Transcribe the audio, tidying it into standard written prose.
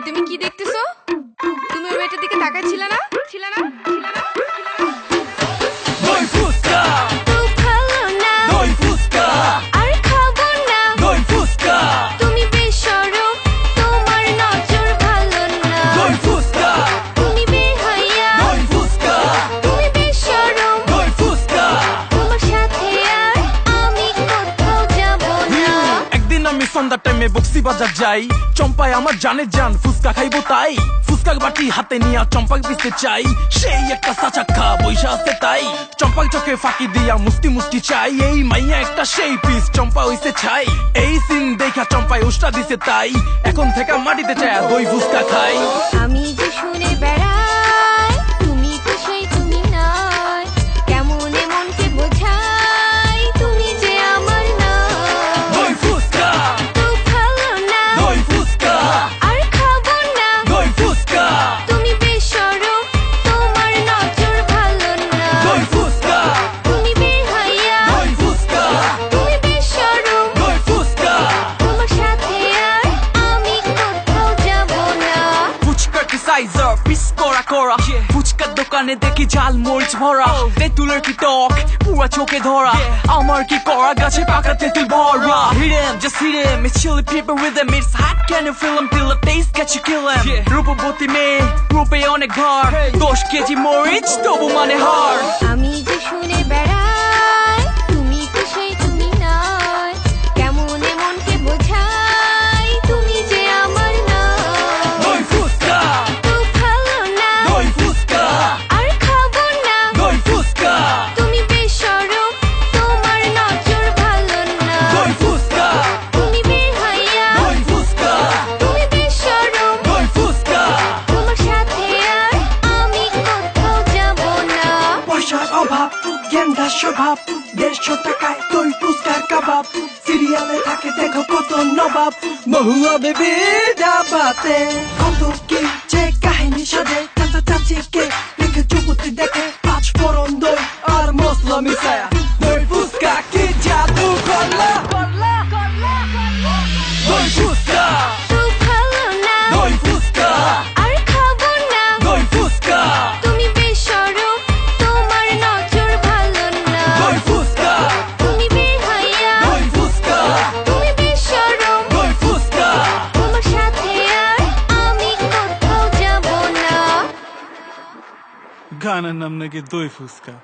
তুমি কি দেখতেছো? তুমি ওই মেয়েটার দিকে তাকাচ্ছিলে না? দই ফুসকা তো ভালো না দই ফুসকা আর খাবো না দই ফুসকা তুমি বেশরম তোমার নজর ভালো না দই ফুসকা তুমি বেহায়া দই ফুসকা তুমি বেশরম দই ফুসকা তোমার সাথে আর আমি কোথাও যাব না একদিন আমি সন্ধ্যার টাইমে বক্সি বাজার যাই চম্পায় আমার জানে জান ফুসকা খাইবো তাই ফুসকা বাটি হাতে নিয়ে চম্পাক দিতে চাই সেই একটা সাচাক্কা বৈশা আছে তাই চম্পাক চোখে ফাঁকি দিয়া মুস্তি মুস্তি চাই এই মাইয়া একটা সেই পিস চম্পা হইছে ছাই এই সিন দেখা চম্পায় উষ্টা দিছে তাই এখন থেকে মাটিতে চায় দই ফুসকা খাই আমি যে শুনে বেড়াই তুমি তো সেই তুমি নয় কেমন মনকে বোঝাই তুমি যে আমার না দই ফুসকা তো ভালো না দই ফুসকা আর খাবো না দই ফুসকা তুমি বেশরম তোমার নজর ভালো না দই ফুসকা তুমি বেহায়া দই ফুসকা তুমি বেশরম দই ফুসকা তোমার সাথে আর আমি কোথাও যাব না ফুচকা কি সাইজার পিস করা করা ফুচকার দোকানে দেখি ঝাল মরিচ ভরা তেঁতুলের কি টক পুরা চোখে ধরা আমার কি করা গাছে পাকা তেঁতুল ভরা hit him just hit him it's chili pepper with him it's hot can you feel him till the taste get you kill him রূপবতী মেয়ে রূপে অনেক ভার 10 কেজি মরিচ তবু মানে হার আমি যে শুনে বেড়াই তুমি তো সেই তুমি নয় কেমন মনকে বোঝাই তুমি যে আমার না দই ফুসকা তো ভালো না দই ফুসকা আর খাবো না দই ফুসকা তুমি বেশরম তোমার নজর ভালো না দই ফুসকা তুমি বেহায়া দই ফুসকা তুমি বেশরম দই ফুসকা তোমার সাথে আর আমি কোথাও যাব না পয়সার অভাব গেন্দা স্বভাব 150 টাকায় দই ফুসকার কাবাব সিরিয়ালে থাকে দেখো কত নবাব মহুয়া বেবি ডাবাতে কত কি যে কাহিনী সাজে চাচা চাচিকে দেখে চুপুতি দেখে 5 ফোড়ন দই আর মশলা মিশায়া দই ফুসকা কি জাদু করলা দই ফুসকা তো ভালো না দই ফুসকা আর খাবো না দই ফুসকা তুমি বেশরম তোমার নজর ভালো না দই ফুসকা তুমি বেহায়া দই ফুসকা তুমি বেশরম দই ফুসকা তোমার সাথে আর আমি কোথাও যাব না গানের নাম নাকি দই ফুসকা